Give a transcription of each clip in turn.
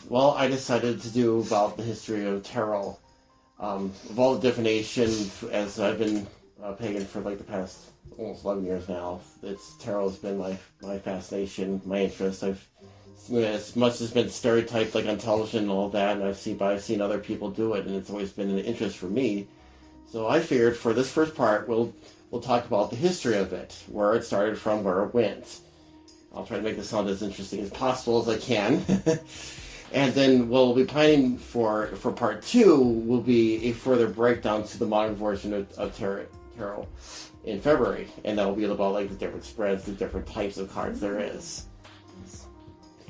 Well, I decided to do about the history of tarot. Of all the divination, as I've been pagan for like the past almost 11 years now, tarot has been my fascination, my interest. As much as it's been stereotyped like on television and all that, and I've seen other people do it, and it's always been an interest for me. So I figured for this first part, we'll talk about the history of it, where it started from, where it went. I'll try to make this sound as interesting as possible as I can. And then we'll be planning for part 2 will be a further breakdown to the modern version of tarot in February. And that will be about like the different spreads, the different types of cards there is.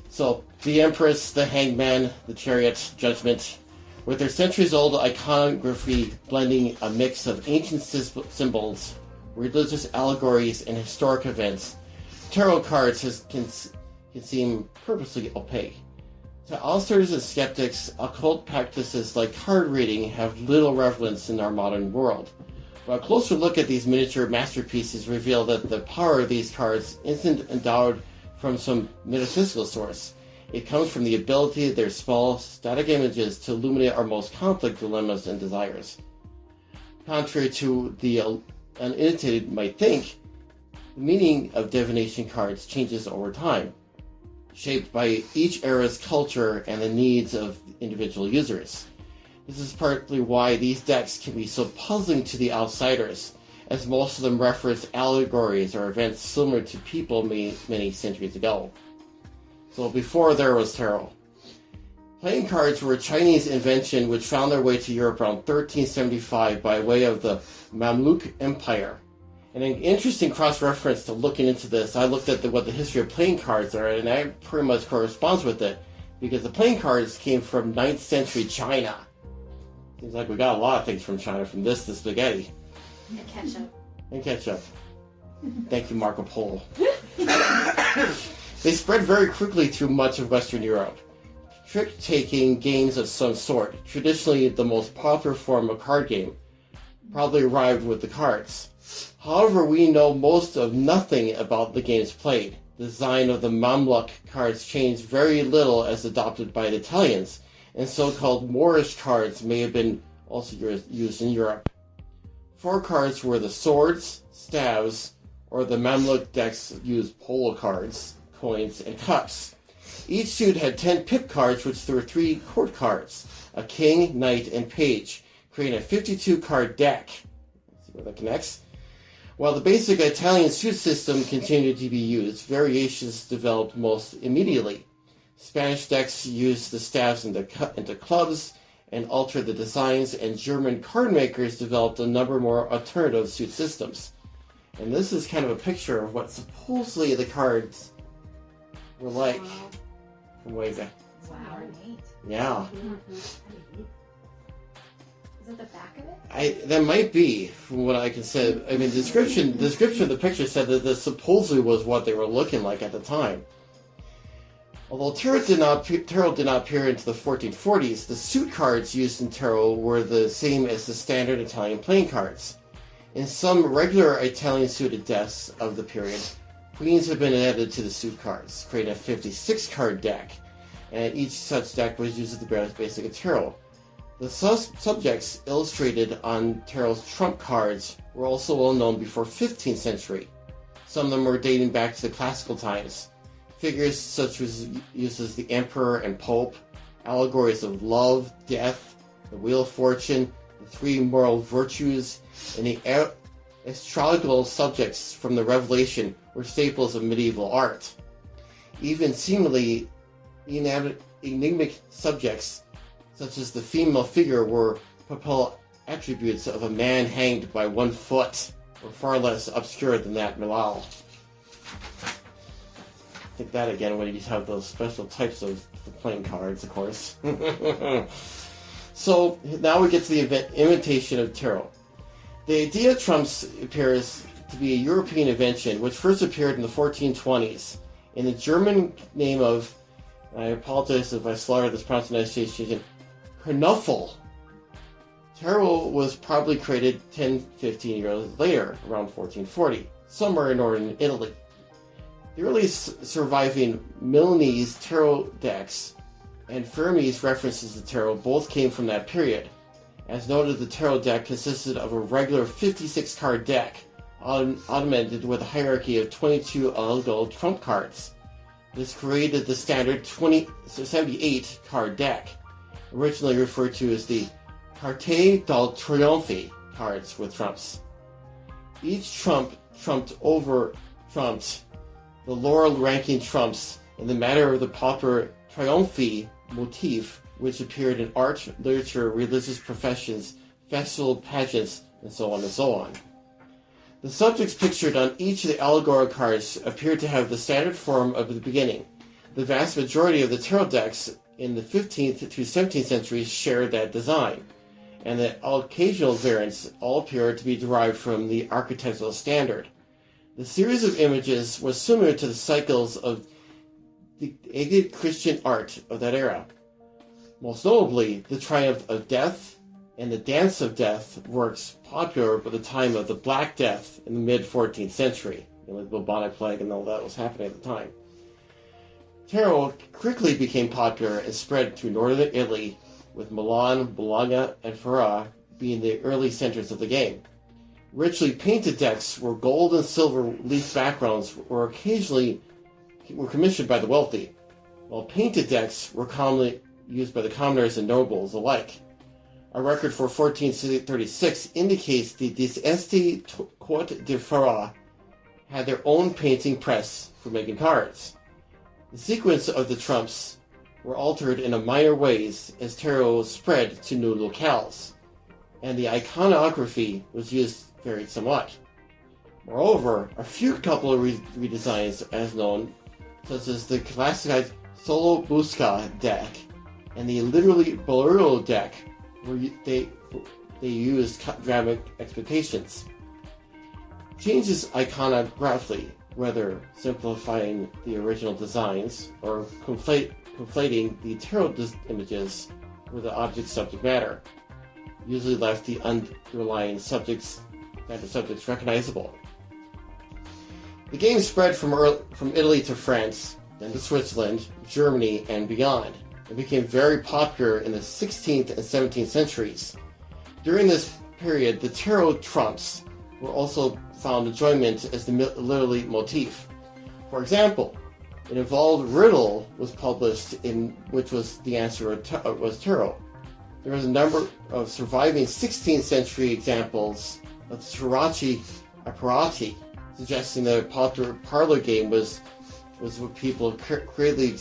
So, the Empress, the Hangman, the Chariot, Judgment, with their centuries-old iconography blending a mix of ancient symbols, religious allegories, and historic events, tarot cards can seem purposely opaque. To outsiders and skeptics, occult practices like card reading have little relevance in our modern world. But a closer look at these miniature masterpieces reveal that the power of these cards isn't endowed from some metaphysical source. It comes from the ability of their small, static images to illuminate our most complex dilemmas and desires. Contrary to the uninitiated might think, the meaning of divination cards changes over time, shaped by each era's culture and the needs of individual users. This is partly why these decks can be so puzzling to the outsiders, as most of them reference allegories or events similar to people many centuries ago. So before there was tarot. Playing cards were a Chinese invention which found their way to Europe around 1375 by way of the Mamluk Empire. And an interesting cross-reference to looking into this, I looked at what the history of playing cards are, and that pretty much corresponds with it, because the playing cards came from 9th century China. Seems like we got a lot of things from China, from this to spaghetti. And ketchup. And ketchup. Thank you, Marco Polo. They spread very quickly through much of Western Europe. Trick-taking games of some sort, traditionally the most popular form of card game, probably arrived with the cards. However, we know most of nothing about the games played. The design of the Mamluk cards changed very little as adopted by the Italians, and so-called Moorish cards may have been also used in Europe. 4 cards were the swords, staves, or the Mamluk decks used polo cards, coins, and cups. Each suit had 10 pip cards, which there were 3 court cards, a king, knight, and page, creating a 52-card deck. Let's see where that connects. While the basic Italian suit system continued to be used, variations developed most immediately. Spanish decks used the staves into clubs and altered the designs, and German card makers developed a number more alternative suit systems. And this is kind of a picture of what supposedly the cards were like from way back. Wow. Yeah. Is it the back of it? That might be, from what I can say. I mean, the description of the picture said that this supposedly was what they were looking like at the time. Although tarot did not appear into the 1440s, the suit cards used in tarot were the same as the standard Italian playing cards. In some regular Italian suited decks of the period, queens have been added to the suit cards, creating a 56-card deck, and each such deck was used as the basic of tarot. The subjects illustrated on tarot's trump cards were also well known before 15th century. Some of them were dating back to the classical times. Figures such as uses the emperor and pope, allegories of love, death, the wheel of fortune, the 3 moral virtues, and the astrological subjects from the Revelation were staples of medieval art. Even seemingly enigmatic subjects, such as the female figure, were papal attributes of a man hanged by 1 foot, were far less obscure than that Milal. Think that again when you have those special types of playing cards, of course. So now we get to the imitation of tarot. The idea of trumps appears to be a European invention, which first appeared in the 1420s in the German name of, I apologize if I slaughter this pronunciation, Knuffel. Tarot was probably created 10-15 years later, around 1440, somewhere in northern Italy. The earliest surviving Milanese tarot decks and Fermi's references to tarot both came from that period. As noted, the tarot deck consisted of a regular 56-card deck, augmented with a hierarchy of 22 illegal trump cards. This created the standard 78-card deck, originally referred to as the Carte del Triomphe cards with trumps. Each trump trumped the lower-ranking trumps in the manner of the popular Triomphe motif, which appeared in art, literature, religious professions, festival pageants, and so on and so on. The subjects pictured on each of the allegorical cards appeared to have the standard form of the beginning. The vast majority of the tarot decks in the 15th to 17th centuries shared that design, and the occasional variants all appear to be derived from the archetypal standard. The series of images was similar to the cycles of the ancient Christian art of that era. Most notably, the Triumph of Death and the Dance of Death works popular by the time of the Black Death in the mid-14th century, the bubonic plague and all that was happening at the time. Tarot quickly became popular and spread through northern Italy, with Milan, Bologna, and Ferrara being the early centers of the game. Richly painted decks where gold and silver leaf backgrounds were commissioned by the wealthy, while painted decks were commonly used by the commoners and nobles alike. A record for 1436 indicates the Este Cote de Ferrara had their own painting press for making cards. The sequence of the trumps were altered in a minor ways as tarot spread to new locales, and the iconography was varied somewhat. Moreover, a few couple of redesigns as known, such as the classic Solo Busca deck and the literally Bolero deck, where they used dramatic expectations. Changes iconographically, whether simplifying the original designs or conflating the tarot images with the object's subject matter, usually left the underlying subjects recognizable. The game spread from Italy to France, then to Switzerland, Germany, and beyond. It became very popular in the 16th and 17th centuries. During this period, the tarot trumps were also found enjoyment as the literary motif. For example, an involved riddle was published in which was the answer was tarot. There was a number of surviving 16th century examples of Tarocchi Apparati, suggesting that a popular parlor game was what people creatively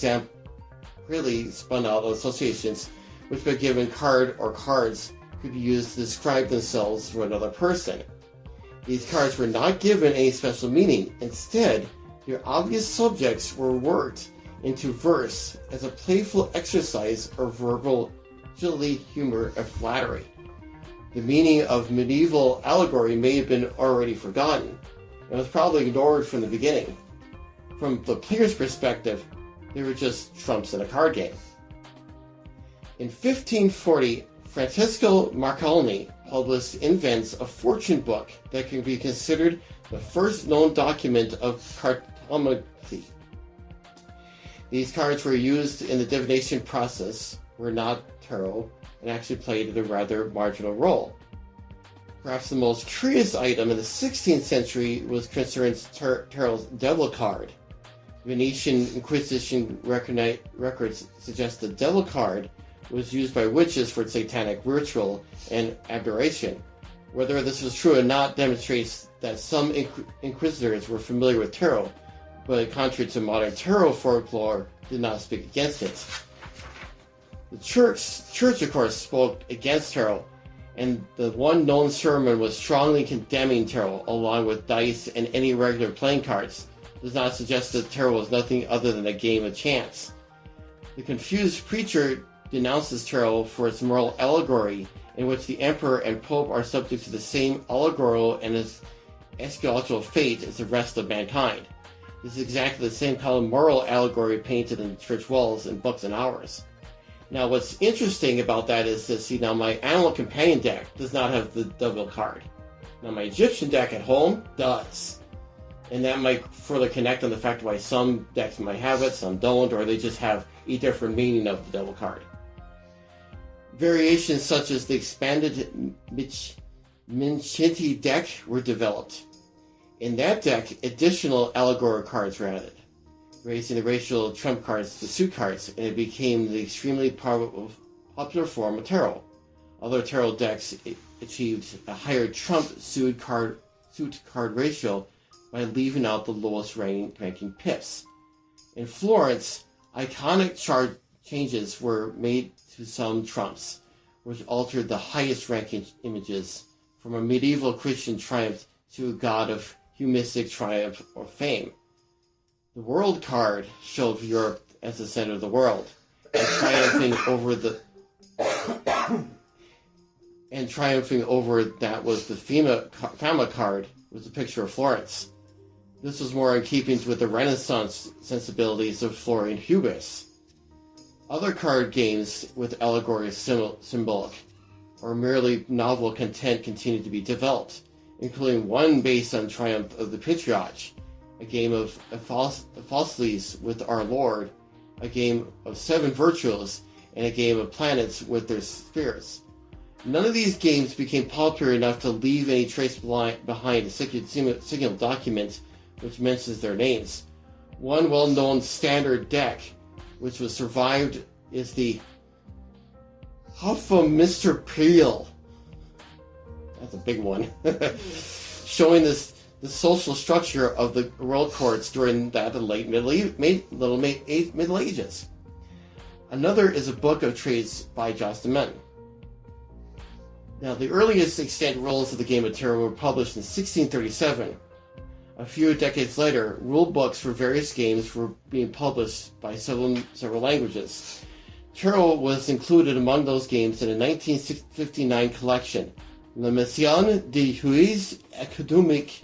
spun out of associations, which by given card or cards could be used to describe themselves for another person. These cards were not given any special meaning. Instead, their obvious subjects were worked into verse as a playful exercise of verbal agility, humor, and flattery. The meaning of medieval allegory may have been already forgotten, and was probably ignored from the beginning. From the player's perspective, they were just trumps in a card game. In 1540, Francesco Marconi published Invents a fortune book that can be considered the first known document of cartomancy. These cards were used in the divination process, were not tarot, and actually played a rather marginal role. Perhaps the most curious item in the 16th century was concerning tarot's devil card. Venetian Inquisition records suggest the devil card was used by witches for satanic ritual and aberration. Whether this was true or not demonstrates that some inquisitors were familiar with tarot, but contrary to modern tarot folklore, did not speak against it. The church of course spoke against tarot, and the one known sermon was strongly condemning tarot, along with dice and any regular playing cards. Does not suggest that tarot was nothing other than a game of chance. The confused preacher denounces tarot for its moral allegory, in which the emperor and pope are subject to the same allegorical and eschatological fate as the rest of mankind. This is exactly the same kind of moral allegory painted in church walls in books and hours. Now, what's interesting about that is that, now my Animal Companion deck does not have the devil card. Now, my Egyptian deck at home does. And that might further connect on the fact why some decks might have it, some don't, or they just have a different meaning of the devil card. Variations such as the expanded Minchinti deck were developed. In that deck, additional allegory cards were added, raising the ratio of trump cards to suit cards, and it became the extremely popular form of tarot. Other tarot decks achieved a higher trump suit card ratio by leaving out the lowest ranking pips. In Florence, iconic changes were made to some trumps, which altered the highest ranking images from a medieval Christian triumph to a god of humanistic triumph or fame. The world card showed Europe as the center of the world, and triumphing over that was the Fama card, was a picture of Florence. This was more in keeping with the Renaissance sensibilities of Florian hubris. Other card games with allegory symbolic or merely novel content continued to be developed, including one based on Triumph of the Patriarch, a game of Apostles with our Lord, a game of Seven Virtues, and a game of planets with their spirits. None of these games became popular enough to leave any trace behind a signal document which mentions their names. One well-known standard deck, which was survived, is the Mr. Peel. That's a big one. Showing the social structure of the world courts during that late Middle Ages. Another is a book of trades by Jostamen. Now, the earliest extant rules of the game of tarot were published in 1637. A few decades later, rule books for various games were being published by several languages. Tarot was included among those games in a 1959 collection, La Mission de Huiz Académique,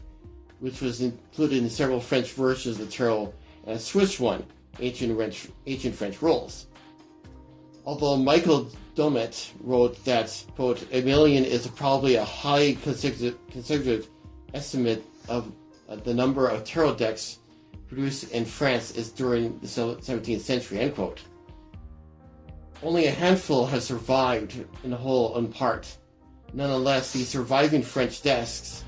which was included in several French versions of tarot, and a Swiss one, Ancient French Rules. Although Michael Domet wrote that, quote, "A million is probably a high conservative estimate of the number of tarot decks produced in France is during the 17th century," end quote. Only a handful have survived in whole or in part. Nonetheless, these surviving French decks,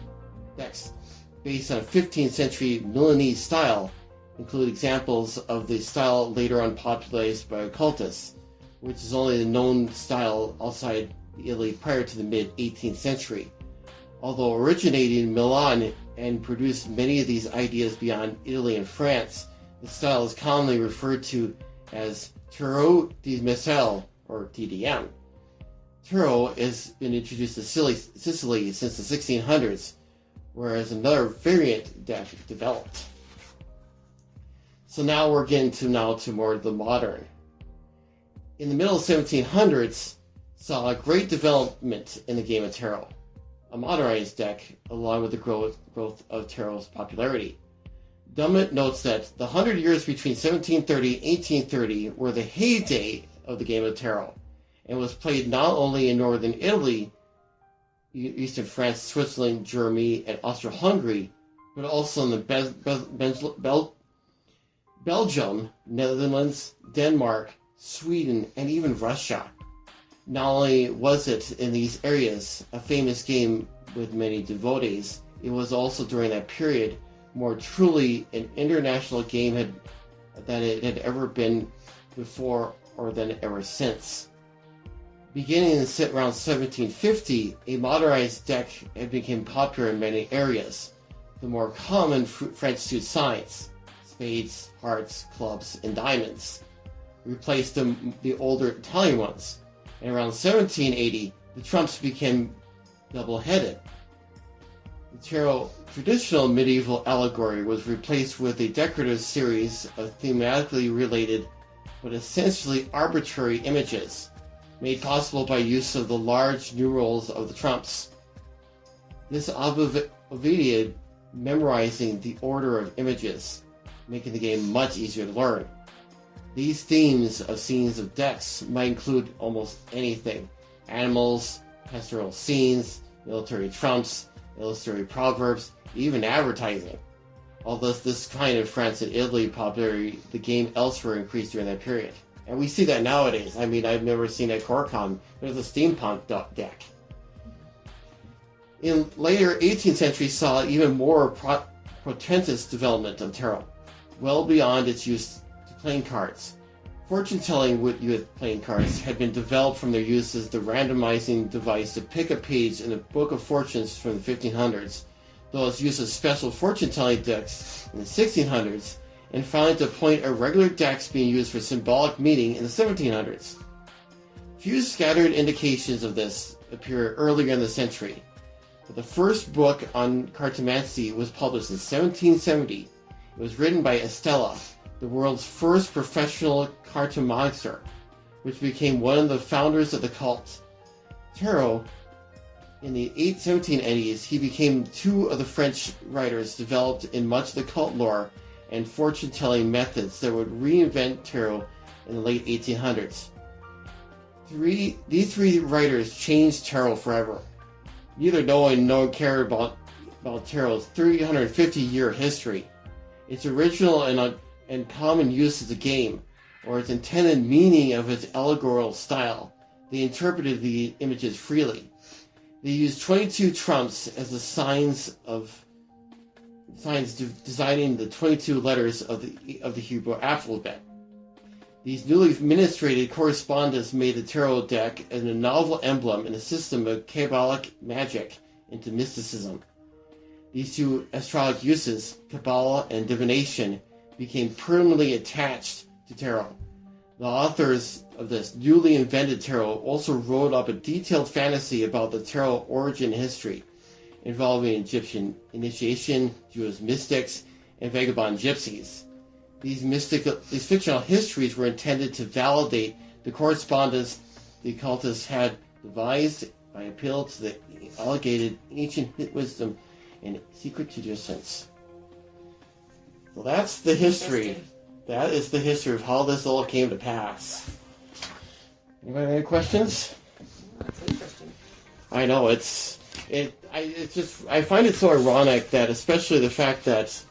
based on a 15th century Milanese style, include examples of the style later on popularized by occultists, which is only the known style outside Italy prior to the mid-18th century. Although originating in Milan and produced many of these ideas beyond Italy and France, the style is commonly referred to as Tarot di Messel, or TDM. Tarot has been introduced to Sicily since the 1600s, whereas another variant deck developed. So now we're getting to more of the modern. In the middle 1700s, saw a great development in the game of tarot, a modernized deck, along with the growth of tarot's popularity. Dummett notes that the 100 years between 1730 and 1830 were the heyday of the game of tarot, and was played not only in northern Italy, eastern France, Switzerland, Germany, and Austria-Hungary, but also in the Belgium, Netherlands, Denmark, Sweden, and even Russia. Not only was it in these areas a famous game with many devotees, it was also during that period more truly an international game than it had ever been before or than ever since. Beginning in around 1750, a modernized deck had become popular in many areas. The more common French suit signs, spades, hearts, clubs, and diamonds, replaced the older Italian ones. And around 1780, the trumps became double-headed. The tarot traditional medieval allegory was replaced with a decorative series of thematically related but essentially arbitrary images, made possible by use of the large numerals of the trumps. This obviated memorizing the order of images, making the game much easier to learn. These themes of scenes of decks might include almost anything: animals, pastoral scenes, military trumps, illustrated proverbs, even advertising. Although this kind of France and Italy popularity, the game elsewhere increased during that period. And we see that nowadays. I mean, I've never seen at Corcom. There's a steampunk deck. In later 18th century saw even more portentous development of tarot, well beyond its use to playing cards. Fortune-telling with playing cards had been developed from their use as the randomizing device to pick a page in the Book of Fortunes from the 1500s, though its use of special fortune-telling decks in the 1600s, and finally to point at regular decks being used for symbolic meaning in the 1700s. Few scattered indications of this appear earlier in the century, but the first book on cartomancy was published in 1770. It was written by Estella, the world's first professional cartomancer, which became one of the founders of the cult. Tarot, in the 1780s, he became two of the French writers developed in much of the cult lore and fortune-telling methods that would reinvent tarot in the late 1800s. These three writers changed tarot forever. Neither knowing nor care about tarot's 350-year history, its original and common use as a game, or its intended meaning of its allegorical style. They interpreted the images freely. They used 22 trumps as the signs designing the 22 letters of the Hebrew alphabet. These newly administrated correspondence made the tarot deck a novel emblem in a system of Kabbalic magic into mysticism. These two astrologic uses, Kabbalah and divination, became permanently attached to tarot. The authors of this newly invented tarot also wrote up a detailed fantasy about the tarot origin history, involving Egyptian initiation, Jewish mystics, and vagabond gypsies. These fictional histories were intended to validate the correspondence the occultists had devised by appeal to the alleged ancient wisdom and secret traditions. So that's the history. That is the history of how this all came to pass. Anybody have any questions? That's interesting. I know I find it so ironic that, especially the fact that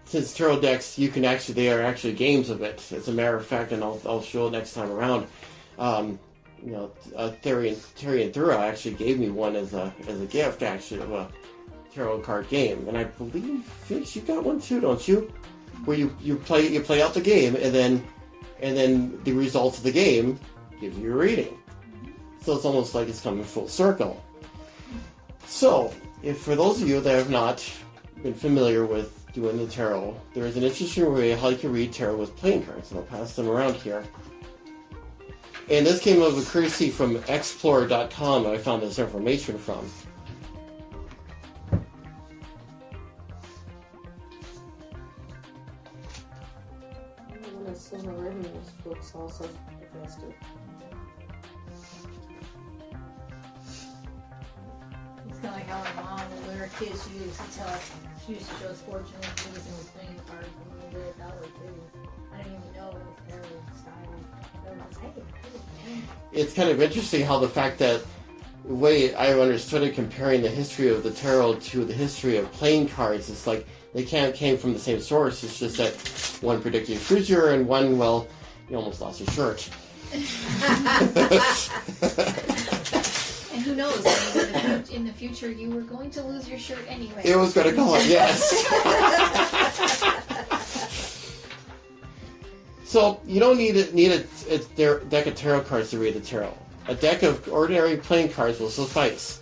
since tarot decks, they are actually games of it. As a matter of fact, and I'll show it next time around. Terry and Thura actually gave me one as a gift, actually, of a tarot card game, and I believe Finch, you got one too, don't you? Where you play out the game, and then the results of the game gives you a reading. So it's almost like it's coming full circle. So, if for those of you that have not been familiar with doing the tarot, there is an interesting way how you can read tarot with playing cards, and I'll pass them around here. And this came of a courtesy from Explorer.com, I found this information from. One of Silver Revenue's books also addressed it. It's kind of like how our mom, when we were kids, she used to show us fortune cookies and was playing cards and we did it that way too. I didn't even know it was their style. They were like, hey. It's kind of interesting how the fact that the way I understood it, comparing the history of the tarot to the history of playing cards, it's like they came from the same source. It's just that one predicted your future and one, well, you almost lost your shirt. And who knows, maybe in the future you were going to lose your shirt anyway. It was going to come up, yes. So, you don't need a deck of tarot cards to read the tarot. A deck of ordinary playing cards will suffice.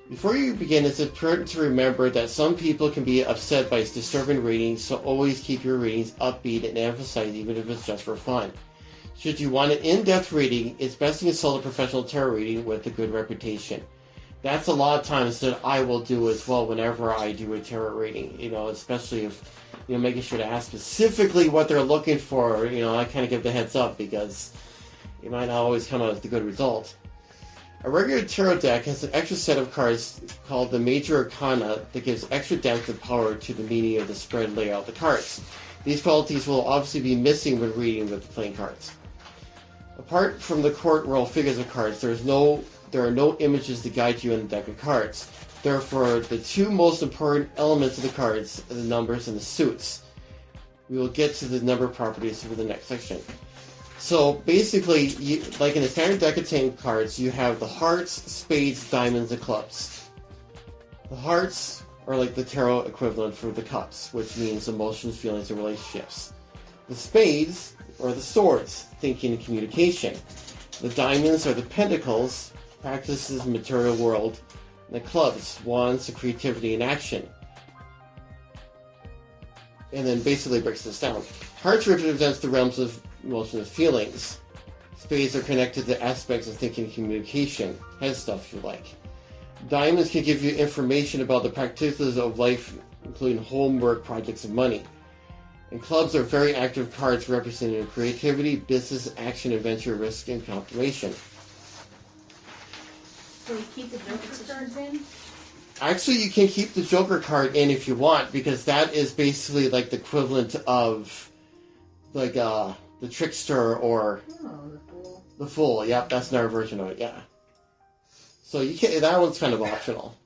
Before you begin, it's important to remember that some people can be upset by disturbing readings, so always keep your readings upbeat and emphasize even if it's just for fun. Should you want an in-depth reading, it's best to consult a professional tarot reading with a good reputation. That's a lot of times that I will do as well whenever I do a tarot reading, especially if, making sure to ask specifically what they're looking for, I kind of give the heads up because it might not always come out with a good result. A regular tarot deck has an extra set of cards called the Major Arcana that gives extra depth and power to the meaning of the spread layout of the cards. These qualities will obviously be missing when reading with the playing cards. Apart from the court royal figures of cards, there are no images to guide you in the deck of cards. Therefore, the two most important elements of the cards are the numbers and the suits. We will get to the number properties for the next section. So basically, like in a standard deck of 10 cards, you have the hearts, spades, diamonds, and clubs. The hearts are like the tarot equivalent for the cups, which means emotions, feelings, and relationships. The spades are the swords, thinking and communication. The diamonds are the pentacles, practices the material world. And the clubs, wands, and creativity and action. And then basically breaks this down. Hearts represents the realms of emotions and feelings. Spades are connected to aspects of thinking and communication. Head stuff, if you like. Diamonds can give you information about the practices of life, including homework, projects, and money. And clubs are very active cards representing creativity, business, action, adventure, risk, and confirmation. So we keep the Joker cards in? Actually, you can keep the Joker card in if you want, because that is basically like the equivalent of like the Trickster or The Fool. the Fool. Yep, that's another version of it. Yeah. So you can. That one's kind of optional.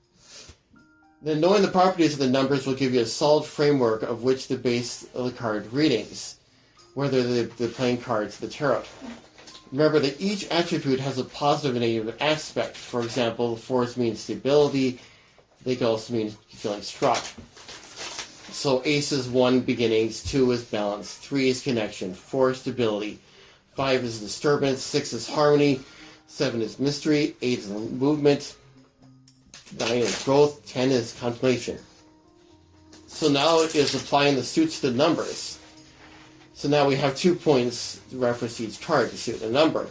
Then knowing the properties of the numbers will give you a solid framework of which to base the card readings, whether they're playing cards, the tarot. Remember that each attribute has a positive and negative aspect. For example, fours mean stability. They can also mean feeling struck. So ace is 1, beginnings, 2 is balance, 3 is connection, 4 is stability, 5 is disturbance, 6 is harmony, 7 is mystery, 8 is movement, 9 is growth, 10 is contemplation. So now it is applying the suits to the numbers. So now we have 2 points to reference each card to suit the number.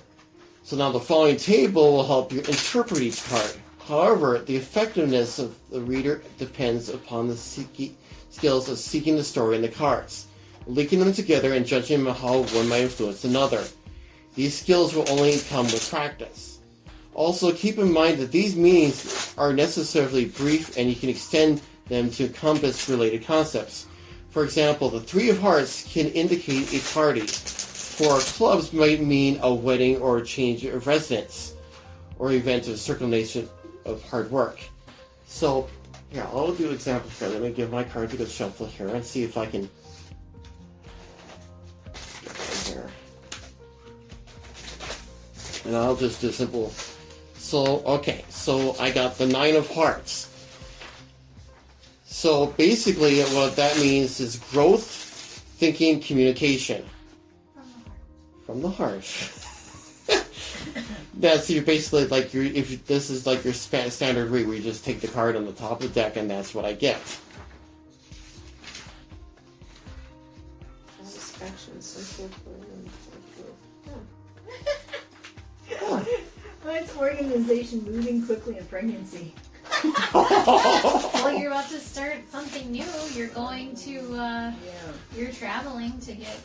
So now the following table will help you interpret each card. However, the effectiveness of the reader depends upon the skills of seeking the story in the cards, linking them together and judging how one might influence another. These skills will only come with practice. Also, keep in mind that these meanings are necessarily brief and you can extend them to encompass related concepts. For example, the 3 of Hearts can indicate a party. 4 of Clubs might mean a wedding or a change of residence, or event of circumnation of hard work. So, yeah, I'll do examples here. Let me give my cards a good shuffle here and see if I can get that here. And I'll just do simple. So, okay, so I got the 9 of Hearts. So basically what that means is growth, thinking, communication. From the heart. That's you basically like your if this is like your standard read where you just take the card on the top of the deck and that's what I get. Satisfaction, social Mine's organization, moving quickly, and pregnancy. Well, you're about to start something new. You're going to, you're traveling to get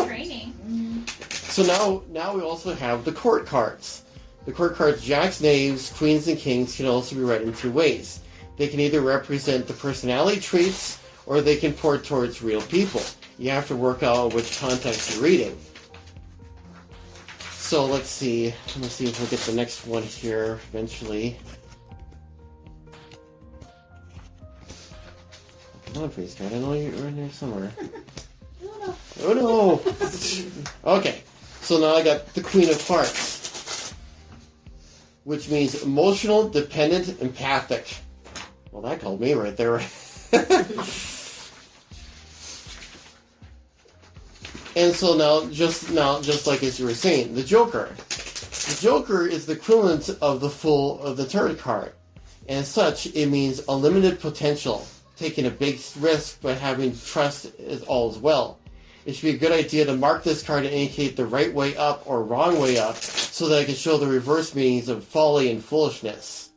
training. Mm-hmm. So now we also have the court cards. The court cards, jacks, knaves, queens, and kings can also be read in 2 ways. They can either represent the personality traits or they can point towards real people. You have to work out which context you're reading. So let's see. Let's see if we'll get the next one here eventually. Come on, please, God. I know you're in there somewhere. Oh no! Okay, so now I got the Queen of Hearts, which means emotional, dependent, empathic. Well, that called me right there. And so now, just like as you were saying, the Joker. The Joker is the equivalent of the Fool of the tarot card. And as such, it means unlimited potential, taking a big risk, but having trust is all as well. It should be a good idea to mark this card and indicate the right way up or wrong way up so that I can show the reverse meanings of folly and foolishness.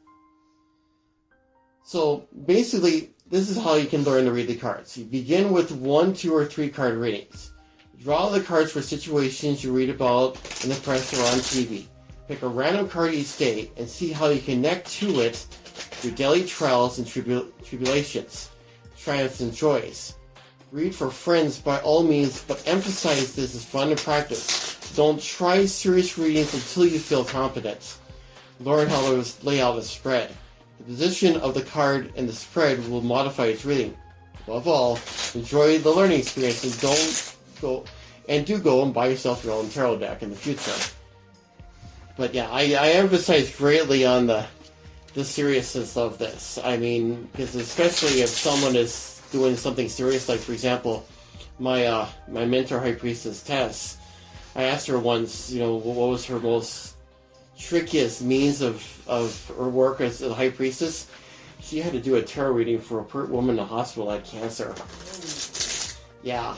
So basically, this is how you can learn to read the cards. You begin with 1, 2, or 3 card readings. Draw the cards for situations you read about in the press or on TV. Pick a random card each day and see how you connect to it through daily trials and tribulations, triumphs and joys. Read for friends by all means, but emphasize this as fun and practice. Don't try serious readings until you feel competent. Learn how to lay out a spread. The position of the card and the spread will modify its reading. Above all, enjoy the learning experience and don't go and do go and buy yourself your own tarot deck in the future. But yeah, I emphasize greatly on the seriousness of this. I mean, because especially if someone is doing something serious, like for example, my mentor High Priestess Tess, I asked her once, what was her most trickiest means of her work as a High Priestess. She had to do a tarot reading for a woman in the hospital that had cancer. Yeah.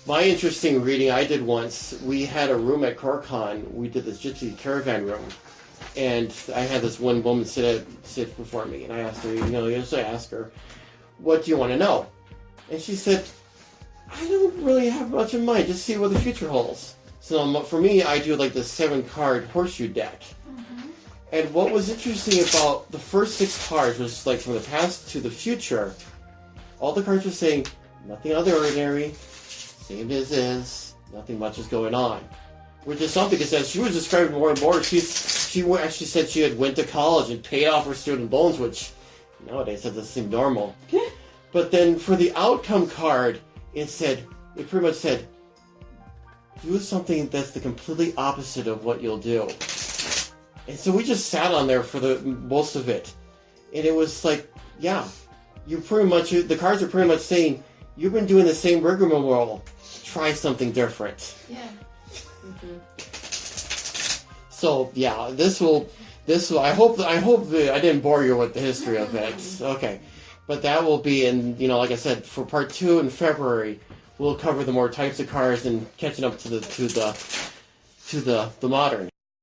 My interesting reading I did once, we had a room at Corcon, we did this gypsy caravan room, and I had this one woman sit before me, and I asked her, I asked her, what do you want to know? And she said, I don't really have much in mind, just see what the future holds. So for me, I do like the 7-card horseshoe deck. Mm-hmm. And what was interesting about the first 6 cards was like from the past to the future, all the cards were saying, nothing out of the ordinary, same as is, nothing much is going on. Which is something, because as she was describing more and more, she actually said she had went to college and paid off her student loans, which nowadays that doesn't seem normal. But then for the outcome card, it pretty much said, do something that's the completely opposite of what you'll do. And so we just sat on there for the most of it. And it was like, yeah, the cards are pretty much saying, you've been doing the same rigmarole. Try something different. Yeah. Mm-hmm. So yeah, I hope I didn't bore you with the history of it. Okay. But that will be in, like I said, for part 2 in February, we'll cover the more types of cards and catching up to the modern.